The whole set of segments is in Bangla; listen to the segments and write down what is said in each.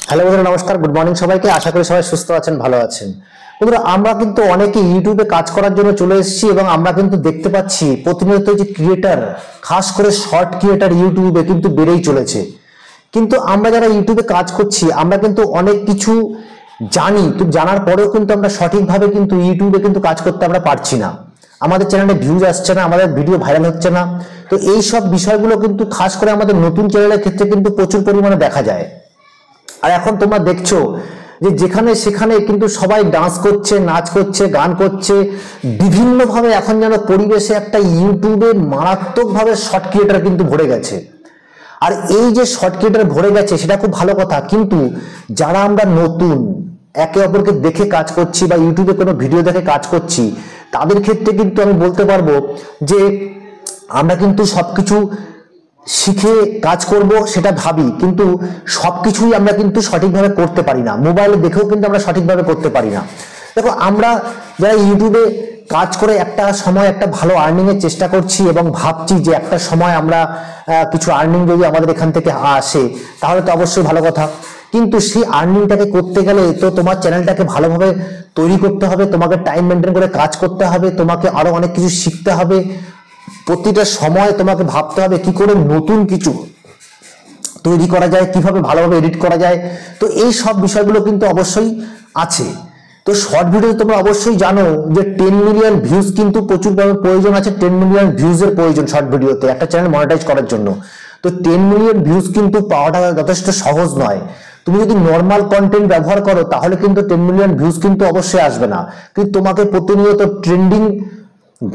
হ্যালো বন্ধুরা, নমস্কার, গুড মর্নিং সবাইকে। আশা করি সবাই সুস্থ আছেন, ভালো আছেন। বন্ধুরা, আমরা কিন্তু অনেকে ইউটিউবে কাজ করার জন্য চলে এসেছি এবং আমরা কিন্তু দেখতে পাচ্ছি প্রতিনিয়ত যে ক্রিয়েটার, খাস করে শর্ট ক্রিয়েটার ইউটিউবে কিন্তু বেড়েই চলেছে। কিন্তু আমরা যারা ইউটিউবে কাজ করছি আমরা কিন্তু অনেক কিছু জানি, কিন্তু জানার পরেও কিন্তু আমরা সঠিকভাবে কিন্তু ইউটিউবে কিন্তু কাজ করতে আমরা পারছি না। আমাদের চ্যানেলে ভিউজ আসছে না, আমাদের ভিডিও ভাইরাল হচ্ছে না। তো এই সব বিষয়গুলো কিন্তু খাস করে আমাদের নতুন চ্যানেলের ক্ষেত্রে কিন্তু প্রচুর পরিমাণে দেখা যায়। আর এখন তোমরা দেখছো যে যেখানে সেখানে কিন্তু সবাই ডান্স করছে, নাচ করছে, গান করছে, বিভিন্নভাবে এখন যেন পরিবেশে একটা ইউটিউবে মারাত্মকভাবে শর্ট ক্রিয়েটার কিন্তু ভরে গেছে। আর এই যে শর্ট ক্রিয়েটার ভরে গেছে সেটা খুব ভালো কথা, কিন্তু যারা আমরা নতুন একে অপরকে দেখে কাজ করছি বা ইউটিউবে কোনো ভিডিও দেখে কাজ করছি, তাদের ক্ষেত্রে কিন্তু আমি বলতে পারবো যে আমরা কিন্তু সবকিছু শিখে কাজ করব সেটা ভাবি, কিন্তু সবকিছুই আমরা কিন্তু সঠিকভাবে করতে পারি না। মোবাইলে দেখেও কিন্তু আমরা সঠিকভাবে করতে পারি না। দেখো, আমরা যারা ইউটিউবে কাজ করে একটা সময় একটা ভালো আর্নিং এর চেষ্টা করছি এবং ভাবছি যে একটা সময় আমরা কিছু আর্নিং যদি আমাদের এখান থেকে আসে তাহলে তো অবশ্যই ভালো কথা, কিন্তু সেই আর্নিংটাকে করতে গেলে তো তোমার চ্যানেলটাকে ভালোভাবে তৈরি করতে হবে, তোমাকে টাইম মেনটেন করে কাজ করতে হবে, তোমাকে আরো অনেক কিছু শিখতে হবে। প্রতিটা সময় তোমাকে ভাবতে হবে কি করে নতুন কিছু তৈরি করা যায়, কিভাবে ভালোভাবে এডিট করা যায়। তো এই সব বিষয়গুলো কিন্তু অবশ্যই আছে। তো শর্ট ভিডিও তোমরা অবশ্যই জানো যে 10 মিলিয়ন ভিউজ কিন্তু প্রচুরভাবে প্রয়োজন আছে। 10 মিলিয়ন ভিউজের প্রয়োজন শর্ট ভিডিওতে একটা চ্যানেল মনিটাইজ করার জন্য। তো 10 মিলিয়ন ভিউজ কিন্তু পাওয়াটা যথেষ্ট সহজ নয়। তুমি যদি নর্মাল কন্টেন্ট ব্যবহার করো তাহলে কিন্তু 10 মিলিয়ন ভিউজ কিন্তু অবশ্যই আসবে না, কিন্তু তোমাকে প্রতিনিয়ত ট্রেন্ডিং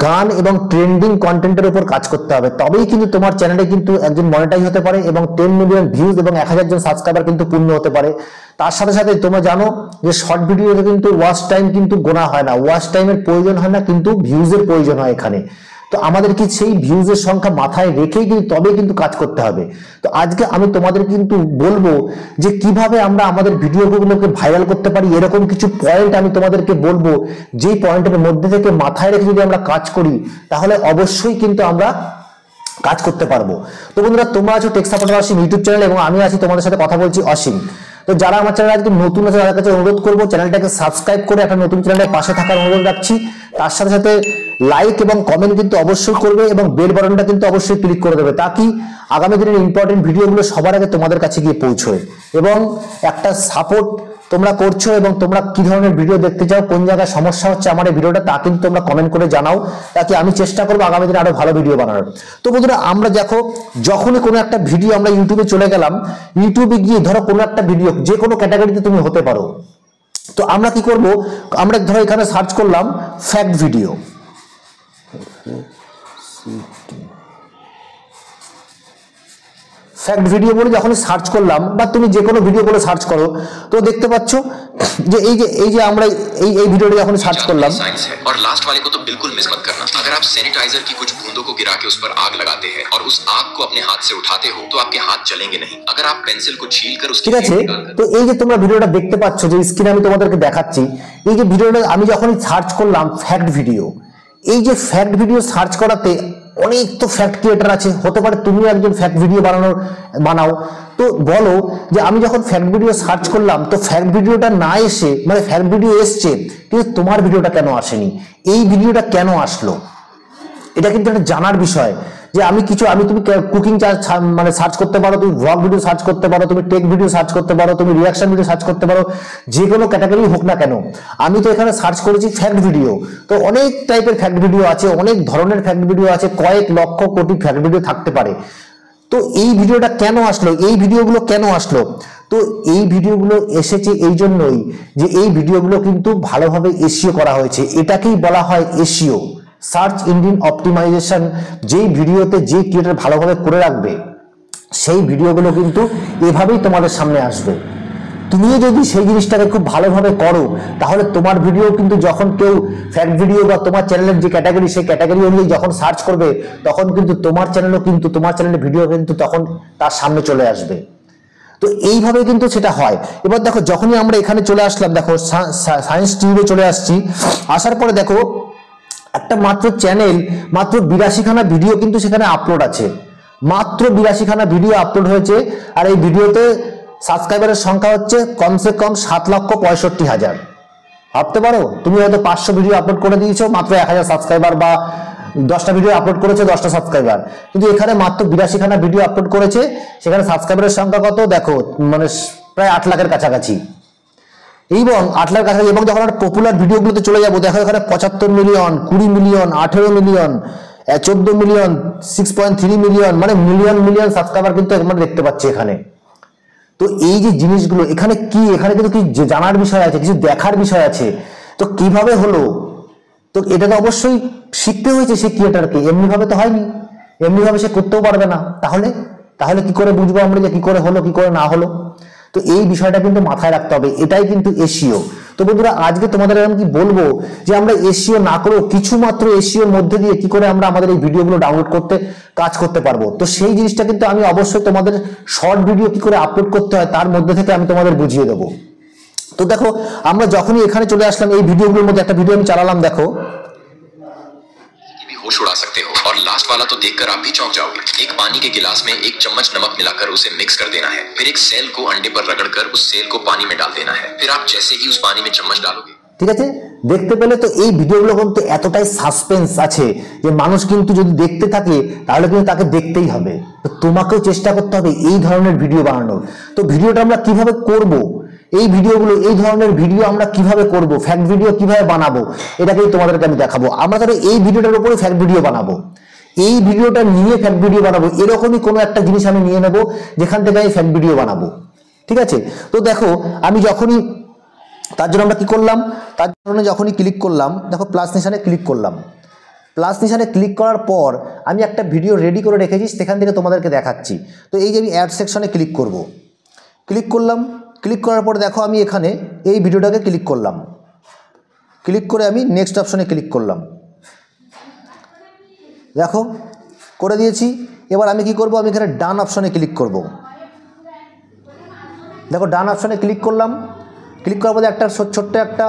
গান এবং ট্রেন্ডিং কন্টেন্টের উপর কাজ করতে হবে, তবেই কিন্তু তোমার চ্যানেলে কিন্তু একজন মনিটাইজ হতে পারে এবং 10 মিলিয়ন ভিউজ এবং 1000 জন সাবস্ক্রাইবার কিন্তু পূর্ণ হতে পারে। তার সাথে সাথে তোমরা জানো যে শর্ট ভিডিওতে কিন্তু ওয়াচ টাইম কিন্তু গোনা হয় না, ওয়াচ টাইমের প্রয়োজন হয় না, কিন্তু ভিউজের প্রয়োজন হয় এখানে। তো আমাদের কি সেই ভিউজের সংখ্যা মাথায় রেখেই কিন্তু তবেই কিন্তু কাজ করতে হবে। তো আজকে আমি তোমাদের কিন্তু বলবো যে কিভাবে আমরা আমাদের ভিডিওগুলোকে ভাইরাল করতে পারি, এরকম কিছু পয়েন্ট আমি তোমাদেরকে বলবো, যেই পয়েন্টের মধ্যে থেকে মাথায় রেখে যদি আমরা কাজ করি তাহলে অবশ্যই কিন্তু আমরা কাজ করতে পারবো। তো বন্ধুরা, তোমরা আছো টেক সাপোর্টার অসীম ইউটিউব চ্যানেল এবং আমি আছি তোমাদের সাথে কথা বলছি অসীম। তো যারা আমার চ্যানেল আজকে নতুন আছে তাদের কাছে অনুরোধ করবো চ্যানেলটাকে সাবস্ক্রাইব করে একটা নতুন চ্যানেলের পাশে থাকার অনুরোধ রাখছি। তার সাথে সাথে লাইক এবং কমেন্ট কিন্তু অবশ্যই করবে এবং বেল বাটনটা কিন্তু অবশ্যই ক্লিক করে দেবে, তাকি আগামী দিনের ইম্পর্টেন্ট ভিডিওগুলো সবার আগে তোমাদের কাছে গিয়ে পৌঁছয়। এবং একটা সাপোর্ট তোমরা করছো এবং তোমরা কি ধরনের ভিডিও দেখতে চাও, কোন জায়গায় সমস্যা হচ্ছে আমার এই ভিডিওটা, তা কিন্তু তোমরা কমেন্ট করে জানাও, তাকে আমি চেষ্টা করবো আগামী দিনে আরো ভালো ভিডিও বানানোর। তো বন্ধুরা, আমরা দেখো যখনই কোনো একটা ভিডিও আমরা ইউটিউবে চলে গেলাম, ইউটিউবে গিয়ে ধরো কোনো একটা ভিডিও যে কোনো ক্যাটাগরিতে তুমি হতে পারো। তো আমরা কি করব, আমরা ধরো এখানে সার্চ করলাম ফ্যাক্ট ভিডিও, ফ্যাক্ট ভিডিও বলে যখন সার্চ করলাম বা তুমি যে কোনো ভিডিও বলে সার্চ করো, তো দেখতে পাচ্ছ যে এই যে আমরা এই ভিডিওটা যখন সার্চ করলাম, और लास्ट वाले को तो बिल्कुल मिस मत करना। अगर आप सैनिटाइजर की कुछ बूंदों को गिरा के उस पर आग लगाते हैं और उस आग को अपने हाथ से उठाते हो तो आपके हाथ जलेंगे नहीं। अगर आप पेंसिल को छीलकर उसकी ঠিক আছে। তো এই যে তোমরা ভিডিওটা দেখতে পাচ্ছ, যে স্ক্রিনে আমি তোমাদেরকে দেখাচ্ছি, এই যে ভিডিওটা আমি যখনই সার্চ করলাম ফ্যাক্ট ভিডিও, এই যে ফ্যাক্ট ভিডিও সার্চ করাতে অনেক তো ফ্যাক্ট ক্রিয়েটার আছে, হতে পারে তুমিও একজন ফ্যাক্ট ভিডিও বানাও। তো বলো যে আমি যখন ফ্যাক্ট ভিডিও সার্চ করলাম তো ফ্যাক্ট ভিডিওটা না এসে, মানে ফ্যাক্ট ভিডিও এসছে কিন্তু তোমার ভিডিওটা কেন আসেনি, এই ভিডিওটা কেন আসলো, এটা কিন্তু একটা জানার বিষয়। যে তুমি কুকিং মানে সার্চ করতে পারো, তুমি ভ্লগ ভিডিও সার্চ করতে পারো, তুমি টেক ভিডিও সার্চ করতে পারো, তুমি রিয়াকশন ভিডিও সার্চ করতে পারো, যে কোনো ক্যাটাগরি হোক না কেন। আমি তো এখানে সার্চ করেছি ফ্যাক্ট ভিডিও। তো অনেক টাইপের ফ্যাক্ট ভিডিও আছে, অনেক ধরনের ফ্যাক্ট ভিডিও আছে, কয়েক লক্ষ কোটি ফ্যাক্ট ভিডিও থাকতে পারে। তো এই ভিডিওটা কেন আসলো, এই ভিডিওগুলো কেন আসলো? তো এই ভিডিওগুলো এসেছে এই জন্যই যে এই ভিডিওগুলো কিন্তু ভালোভাবে এসইও করা হয়েছে। এটাকেই বলা হয় এসইও, সার্চ ইঞ্জিন অপটিমাইজেশন। যেই ভিডিওতে যে ক্রিয়েটর ভালোভাবে করে রাখবে সেই ভিডিওগুলো কিন্তু এভাবেই তোমাদের সামনে আসবে। তুমিও যদি সেই জিনিসটাকে খুব ভালোভাবে করো তাহলে তোমার ভিডিও কিন্তু যখন কেউ ফ্যাক্ট ভিডিও বা তোমার চ্যানেলের যে ক্যাটাগরি সেই ক্যাটাগরি অনুযায়ী যখন সার্চ করবে তখন কিন্তু তোমার চ্যানেলের ভিডিও কিন্তু তখন তার সামনে চলে আসবে। তো এইভাবে কিন্তু সেটা হয়। এবার দেখো, যখনই আমরা এখানে চলে আসলাম, দেখো সায়েন্স টিউবে চলে আসছি, আসার পরে দেখো একটা মাত্র চ্যানেল, মাত্র 82 খানা ভিডিও কিন্তু সেখানে আপলোড আছে, মাত্র 82 খানা ভিডিও আপলোড হয়েছে। আর এই ভিডিওতে সাবস্ক্রাইবারের সংখ্যা হচ্ছে কমসে কম 7,65,000। ভাবতে পারো, তুমি হয়তো 500 ভিডিও আপলোড করে দিয়েছো, মাত্র 1000 সাবস্ক্রাইবার, বা 10টা ভিডিও আপলোড করেছে 10টা সাবস্ক্রাইবার, কিন্তু এখানে মাত্র 82খানা ভিডিও আপলোড করেছে, সেখানে সাবস্ক্রাইবারের সংখ্যা কত দেখো, মানে প্রায় 8 লাখের কাছাকাছি। এবং 8 লাখের কাছাকাছি। এবং যখন আমরা পপুলার ভিডিওগুলোতে চলে যাবো, দেখো এখানে 75 million, 20 million, 18 million, 14 million, 6.3 million, মানে মিলিয়ন সাবস্ক্রাইবার কিন্তু আমরা দেখতে পাচ্ছি এখানে। তো এই যে জিনিসগুলো এখানে কি, এখানে কিন্তু কি জানার বিষয় আছে, কিছু দেখার বিষয় আছে। তো কিভাবে হলো, তো এটা তো অবশ্যই শিখতে হয়েছে সেই ক্রিয়েটারকে, এমনি ভাবে তো হয়নি, এমনি ভাবে সে করতেও পারবে না। তাহলে কি করে বুঝবো আমরা যে কি করে হলো কি করে না হলো? তো এই বিষয়টা কিন্তু মাথায় রাখতে হবে, এটাই কিন্তু এসইও। তো বন্ধুরা, আজকে তোমাদের আমি কি বলবো যে আমরা এসইও না করেও কিছু মাত্র এসইওর মধ্যে দিয়ে কি করে আমরা আমাদের এই ভিডিওগুলো ডাউনলোড করতে কাজ করতে পারবো। তো সেই জিনিসটা কিন্তু আমি অবশ্যই তোমাদের শর্ট ভিডিও কি করে আপলোড করতে হয় তার মধ্যে থেকে আমি তোমাদের বুঝিয়ে দেবো। তো দেখো, আমরা যখনই এখানে চলে আসলাম, এই ভিডিওগুলোর মধ্যে একটা ভিডিও আমি চালালাম, দেখো होश उड़ा सकते हो। और लास्ट वाला तो देखकर आप भी चौंक जाओगे। एक पानी के गिलास में 1 चम्मच नमक मिलाकर उसे मिक्स कर देना है। फिर एक सेल को अंडे पर रगड़कर उस सेल को पानी में डाल देना है। फिर आप जैसे ही उस पानी में चम्मच डालोगे, ঠিক আছে, দেখতে পেলে তো এই ভিডিওগুলো কিন্তু এতটাই সাসপেন্স আছে যে মানুষ কিন্তু যদি দেখতে থাকে তাহলে কিন্তু তাকে দেখতেই হবে। তো তোমাকেও চেষ্টা করতে হবে এই ধরনের ভিডিও বানানোর। তো ভিডিওটা আমরা কিভাবে করব, এই ভিডিওগুলো, এই ধরনের ভিডিও আমরা কিভাবে করব, ফ্যাক্ট ভিডিও কিভাবে বানাবো, এটাকেই তোমাদেরকে আমি দেখাবো। আমরা ধরো এই ভিডিওটার উপরে ফ্যাক্ট ভিডিও বানাবো, এই ভিডিওটা নিয়ে ফ্যাক্ট ভিডিও বানাবো, এরকমই কোনো একটা জিনিস আমি নিয়ে নেব যেখান থেকে আমি ফ্যাক্ট ভিডিও বানাবো। ঠিক আছে, তো দেখো আমি যখনই, তার জন্য আমরা কি করলাম, তার জন্য যখনই ক্লিক করলাম, দেখো প্লাস নিশানে ক্লিক করলাম। প্লাস নিশানে ক্লিক করার পর আমি একটা ভিডিও রেডি করে রেখেছি, সেখান থেকে তোমাদেরকে দেখাচ্ছি। তো এই যে আমি অ্যাড সেকশনে ক্লিক করব, ক্লিক করলাম, ক্লিক করার পর দেখো আমি এখানে এই ভিডিওটাকে ক্লিক করলাম, ক্লিক করে আমি নেক্সট অপশনে ক্লিক করলাম, দেখো করে দিয়েছি। এবার আমি কি করব, আমি এখানে ডান অপশনে ক্লিক করব। দেখো ডান অপশনে ক্লিক করলাম, ক্লিক করার পরে একটা ছোট্ট একটা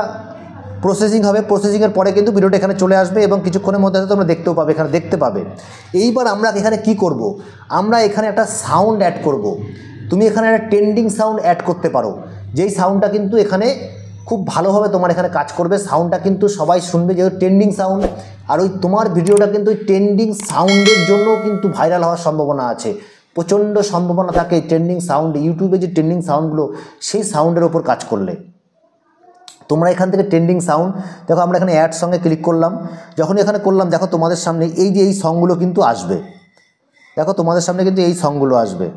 প্রসেসিং হবে, প্রসেসিংয়ের পরে কিন্তু ভিডিওটা এখানে চলে আসবে এবং কিছুক্ষণের মধ্যে তোমরা দেখতেও পাবে, এখানে দেখতে পাবে। এইবার আমরা এখানে কি করব, আমরা এখানে একটা সাউন্ড অ্যাড করব। তুমি এখানে একটা ট্রেন্ডিং সাউন্ড অ্যাড করতে পারো, যেই সাউন্ডটা কিন্তু এখানে খুব ভালোভাবে তোমার এখানে কাজ করবে। সাউন্ডটা কিন্তু সবাই শুনবে, যেহেতু ট্রেন্ডিং সাউন্ড, আর ওই তোমার ভিডিওটা কিন্তু ওই ট্রেন্ডিং সাউন্ডের জন্য কিন্তু ভাইরাল হওয়ার সম্ভাবনা আছে, প্রচণ্ড সম্ভাবনা থাকে ট্রেন্ডিং সাউন্ড, ইউটিউবে যে ট্রেন্ডিং সাউন্ডগুলো সেই সাউন্ডের ওপর কাজ করলে। তোমরা এখান থেকে ট্রেন্ডিং সাউন্ড, দেখো আমরা এখানে অ্যাড সঙ্গে ক্লিক করলাম, যখন এখানে করলাম দেখো তোমাদের সামনে এই যে এই সংগুলো কিন্তু আসবে, দেখো তোমাদের সামনে কিন্তু এই সংগুলো আসবে,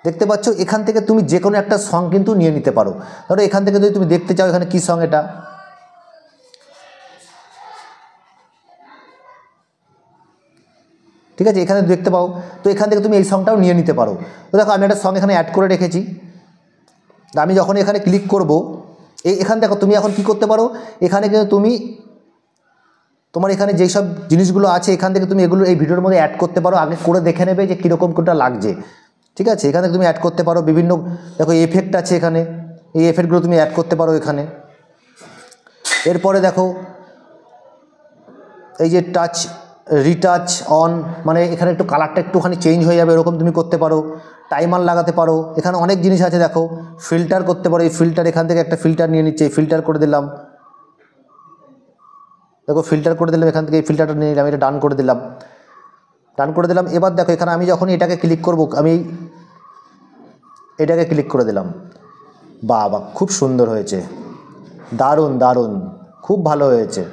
দেখতে পাচ্ছ। এখান থেকে তুমি যে কোনো একটা সং কিন্তু নিয়ে নিতে পারো। ধরো এখান থেকে যদি তুমি দেখতে চাও এখানে কি সং, এটা ঠিক আছে, এখানে দেখতে পাও, তো এখান থেকে তুমি এই সংটাও নিয়ে নিতে পারো। তো দেখো আমি একটা সং এখানে অ্যাড করে রেখেছি, আমি যখন এখানে ক্লিক করব, এখান দেখো তুমি এখন কি করতে পারো, এখানে কিন্তু তুমি তোমার এখানে যেই সব জিনিসগুলো আছে এখান থেকে তুমি এগুলো এই ভিডিওর মধ্যে অ্যাড করতে পারো, আগে করে দেখে নেবে যে কীরকম কোনটা লাগছে। ঠিক আছে, এখানে তুমি অ্যাড করতে পারো বিভিন্ন, দেখো এফেক্ট আছে এখানে, এই এফেক্টগুলো তুমি অ্যাড করতে পারো এখানে। এরপরে দেখো এই যে টাচ রিটাচ অন, মানে এখানে একটু কালারটা একটুখানি চেঞ্জ হয়ে যাবে, এরকম তুমি করতে পারো। টাইমার লাগাতে পারো, এখানে অনেক জিনিস আছে, দেখো ফিল্টার করতে পারো, এই ফিল্টার এখান থেকে একটা ফিল্টার নিয়ে নিচ্ছে, এই ফিল্টার করে দিলাম, দেখো ফিল্টার করে দিলাম, এখান থেকে এই ফিল্টারটা নিয়ে নিলাম, এটা ডান করে দিলাম, ডান করে দিলাম। এবার দেখো এখানে আমি যখন এটাকে ক্লিক করব, আমি এটাকে ক্লিক করে দিলাম, বাহ খুব সুন্দর হয়েছে, দারুণ দারুণ, খুব ভালো হয়েছে,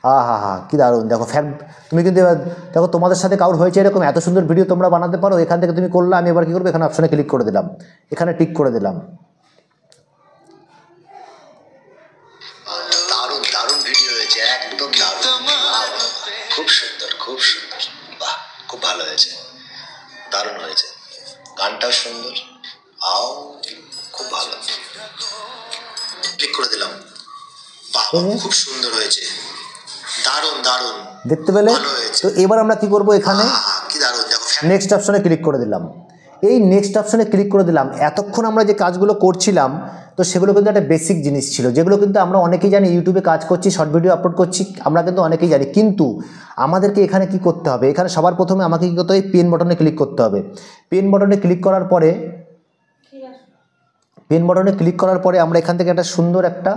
হা কি দারুণ। দেখো ফ্যাক্ট, তুমি কিন্তু এবার দেখো তোমাদের সাথে কাউর হয়েছে এরকম, এত সুন্দর ভিডিও তোমরা বানাতে পারো, এখান থেকে তুমি করলে। আমি এবার কী করবো, এখানে অপশানে ক্লিক করে দিলাম, এখানে টিক করে দিলাম, দারুণ দারুণ ভিডিও হয়েছে, একদম দারুণ, খুব সুন্দর খুব সুন্দর, বাহ খুব ভালো হয়েছে, দারুণ হয়েছে, গানটাও সুন্দর, খুব ভালো, ক্লিক করে দিলাম, বাহ খুব সুন্দর হয়েছে, দারুণ দারুণ, দেখতে পেলে। তো এবার আমরা কি করব, এখানে কি দারুণ, দেখো নেক্সট অপশনে ক্লিক করে দিলাম, এই নেক্সট অপশনে ক্লিক করে দিলাম। এতক্ষণ আমরা যে কাজগুলো করছিলাম তো সেগুলো কিন্তু একটা বেসিক জিনিস ছিল, যেগুলো কিন্তু আমরা অনেকেই জানি, ইউটিউবে কাজ করছি, শর্ট ভিডিও আপলোড করছি, আমরা কিন্তু অনেকেই জানি। কিন্তু আমাদেরকে এখানে কি করতে হবে, এখানে সবার প্রথমে আমাকে কী করতে হবে, পেন বাটনে ক্লিক করতে হবে। পেন বাটনে ক্লিক করার পরে পেন বাটনে ক্লিক করার পরে আমরা এখান থেকে একটা সুন্দর একটা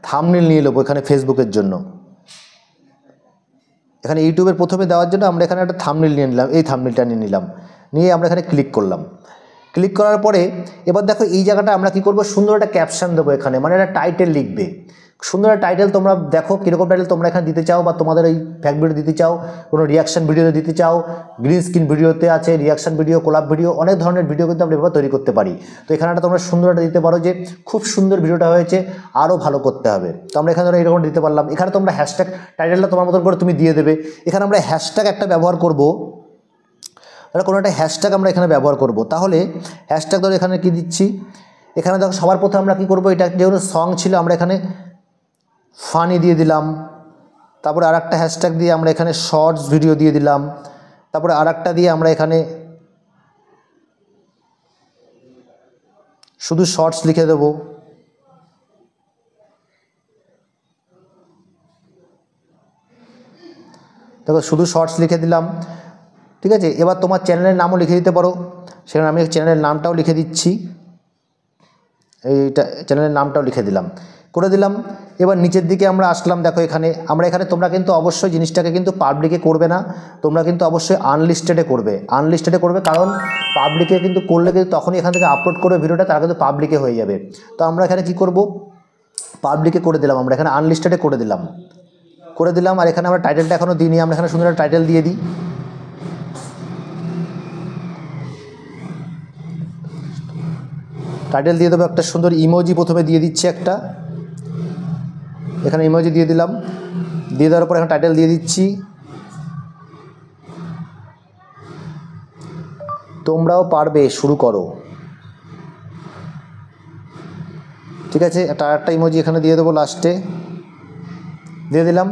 থাম্বনেল নিয়ে নেবো এখানে ফেসবুকের জন্য। এখানে ইউটিউবের প্রথমে দেওয়ার জন্য আমরা এখানে একটা থাম্বনেল নিয়ে নিলাম, এই থাম্বনেলটা নিয়ে নিলাম, নিয়ে আমরা এখানে ক্লিক করলাম। ক্লিক করার পরে এবার দেখো এই জায়গাটা আমরা কি করব, সুন্দর একটা ক্যাপশন দেবো এখানে, মানে একটা টাইটেল লিখবে। সুন্দর একটা টাইটেল তোমরা দেখো কীরকম টাইটেল তোমরা এখানে দিতে চাও, বা তোমাদের এই ফ্যাক্ট ভিডিও দিতে চাও, কোনো রিয়াকশান ভিডিওতে দিতে চাও, গ্রিন স্ক্রিন ভিডিওতে আছে, রিয়াকশান ভিডিও, কোলাপ ভিডিও, অনেক ধরনের ভিডিও কিন্তু আমরা এভাবে তৈরি করতে পারি। তো এখানে একটা তোমরা সুন্দর একটা দিতে পারো যে খুব সুন্দর ভিডিওটা হয়েছে, আরও ভালো করতে হবে। তো আমরা এখানে এরকম দিতে পারলাম। এখানে তোমরা হ্যাশট্যাগ টাইটেলটা তোমার মতন করে তুমি দিয়ে দেবে। এখানে আমরা হ্যাশট্যাগ একটা ব্যবহার করব, কোনো একটা হ্যাশট্যাগ আমরা এখানে ব্যবহার করব। তাহলে হ্যাশট্যাগ ধরো এখানে কি দিচ্ছি, এখানে দেখো সবার প্রথমে আমরা কি করব, এটা যেহেতু সং ছিল আমরা এখানে ফানি দিয়ে দিলাম। তারপরে আর একটা হ্যাশট্যাগ দিয়ে আমরা এখানে শর্টস ভিডিও দিয়ে দিলাম। তারপরে আর একটা দিয়ে আমরা এখানে শুধু শর্টস লিখে দেব। দেখো শুধু শর্টস লিখে দিলাম, ঠিক আছে। এবার তোমার চ্যানেলের নামও লিখে দিতে পারো, সেখানে আমি চ্যানেলের নামটাও লিখে দিচ্ছি, এইটা চ্যানেলের নামটাও লিখে দিলাম, করে দিলাম। এবার নিচের দিকে আমরা আসলাম, দেখো এখানে তোমরা কিন্তু অবশ্যই জিনিসটাকে কিন্তু পাবলিকে করবে না, তোমরা কিন্তু অবশ্যই আনলিস্টেডে করবে, কারণ পাবলিকে কিন্তু করলে কিন্তু তখনই এখান থেকে আপলোড করবে ভিডিওটা, তারা কিন্তু পাবলিকে হয়ে যাবে। তো আমরা এখানে কি করব, পাবলিকে করে দিলাম, আমরা এখানে আনলিস্টেডে করে দিলাম। আর এখানে আমরা টাইটেলটা এখনও দিইনি, আমরা এখানে সুন্দর একটা টাইটেল দিয়ে দিই। টাইটেল দিয়ে দেবো, একটা সুন্দর ইমোজি প্রথমে দিয়ে দিচ্ছি একটা, এখানে ইমোজি দিয়ে দিলাম। দিয়ে দেওয়ার পর এখানে টাইটেল দিয়ে দিচ্ছি, তোমরাও পারবে, শুরু করো। ঠিক আছে, একটা ইমোজি এখানে দিয়ে দেবো লাস্টে, দিয়ে দিলাম।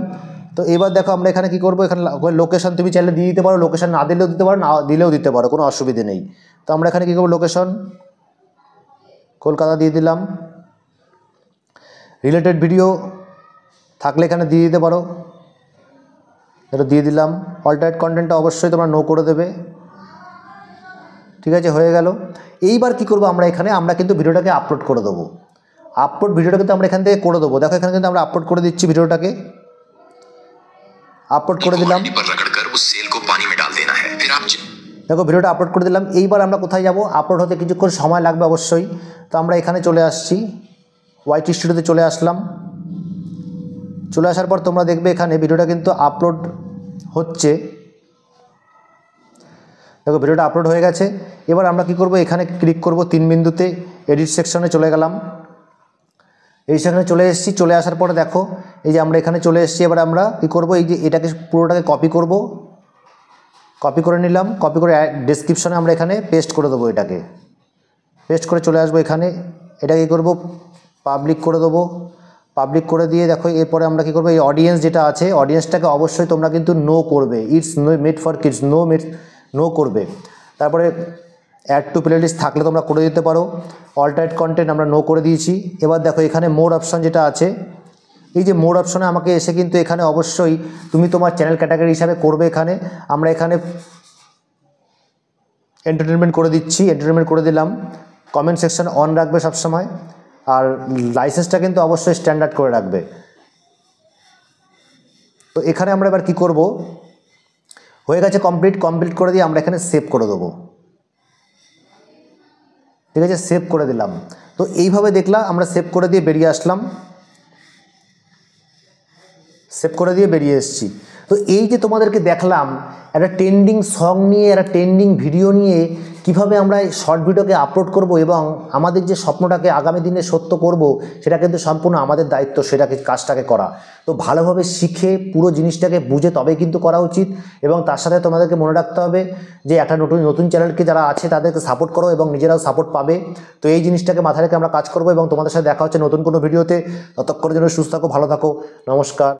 তো এবার দেখো আমরা এখানে কি করব, এখানে লোকেশন তুমি চাইলে দিয়ে দিতে পারো, লোকেশন না দিলেও দিতে পারো, না দিলেও দিতে পারো, কোনো অসুবিধে নেই। তো আমরা এখানে কী করবো, লোকেশন কলকাতা দিয়ে দিলাম। রিলেটেড ভিডিও থাকলে এখানে দিয়ে দিতে পারো, এটা দিয়ে দিলাম। অল্টারনেট কন্টেন্টটা অবশ্যই তোমরা নো করে দেবে। ঠিক আছে, হয়ে গেল। এইবার কি করব, আমরা কিন্তু ভিডিওটাকে আপলোড করে দেবো। ভিডিওটা কিন্তু আমরা এখান থেকে করে দেবো। দেখো এখানে কিন্তু আমরা আপলোড করে দিচ্ছি ভিডিওটাকে, আপলোড করে দিলাম। দেখো ভিডিওটা আপলোড করে দিলাম। এইবার আমরা কোথায় যাব, আপলোড হতে কিছুক্ষণ সময় লাগবে অবশ্যই। তো আমরা এখানে চলে আসছি, YT স্টুডিওতে চলে আসলাম। চলে আসার পর তোমরা দেখবে এখানে ভিডিওটা কিন্তু আপলোড হচ্ছে। দেখো ভিডিওটা আপলোড হয়ে গেছে। এবার আমরা কি করব, এখানে ক্লিক করব 3 বিন্দুতে, এডিট সেকশনে চলে গেলাম। এই সেকশনে চলে এসেছি। চলে আসার পরে দেখো এই যে আমরা এখানে চলে এসেছি। এবার আমরা কি করব, এই যে এটাকে পুরোটাকে কপি করব, কপি করে নিলাম। কপি করে ডেসক্রিপশনে আমরা এখানে পেস্ট করে দেবো। এটাকে পেস্ট করে চলে আসবো এখানে। এটা কী করবো, পাবলিক করে দেবো। পাবলিক করে দিয়ে দেখো এরপরে আমরা কী করবো, এই অডিয়েন্স যেটা আছে, অডিয়েন্সটাকে অবশ্যই তোমরা কিন্তু নো করবে। It's made for kids, know করবে। তারপরে অ্যাড টু প্লেলিস্ট থাকলে তোমরা করে দিতে পারো। অল্টারনেট কন্টেন্ট আমরা নো করে দিয়েছি। এবার দেখো এখানে মোর অপশান যেটা আছে, এই যে মোর অপশানে আমাকে এসে কিন্তু এখানে অবশ্যই তুমি তোমার চ্যানেল ক্যাটাগরি হিসাবে করবে। এখানে আমরা এখানে এন্টারটেনমেন্ট করে দিচ্ছি, এন্টারটেনমেন্ট করে দিলাম। কমেন্ট সেকশন অন রাখবে সবসময়, আর লাইসেন্সটা কিন্তু অবশ্যই স্ট্যান্ডার্ড করে রাখবে। তো এখানে আমরা এবার কি করব, হয়ে গেছে কমপ্লিট করে দিয়ে আমরা এখানে সেভ করে দেবো। ঠিক আছে, সেভ করে দিলাম। তো এইভাবে দেখলাম আমরা সেভ করে দিয়ে বেরিয়ে আসলাম, সেভ করে দিয়ে বেরিয়ে এসেছি। তো এই যে তোমাদেরকে দেখলাম একটা ট্রেন্ডিং সং নিয়ে, একটা ট্রেন্ডিং ভিডিও নিয়ে কিভাবে আমরা শর্ট ভিডিওকে আপলোড করব এবং আমাদের যে স্বপ্নটাকে আগামী দিনে সত্য করব, সেটা কিন্তু সম্পূর্ণ আমাদের দায়িত্ব, সেটাকে কাজটাকে করা। তো ভালোভাবে শিখে পুরো জিনিসটাকে বুঝে তবেই কিন্তু করা উচিত। এবং তার সাথে তোমাদেরকে মনে রাখতে হবে যে একটা নতুন চ্যানেলকে যারা আছে তাদেরকে সাপোর্ট করো এবং নিজেরাও সাপোর্ট পাবে। তো এই জিনিসটাকে মাথায় রেখে আমরা কাজ করব এবং তোমাদের সাথে দেখা হচ্ছে নতুন কোনো ভিডিওতে। ততক্ষণের জন্য সুস্থ থাকো, ভালো থাকো, নমস্কার।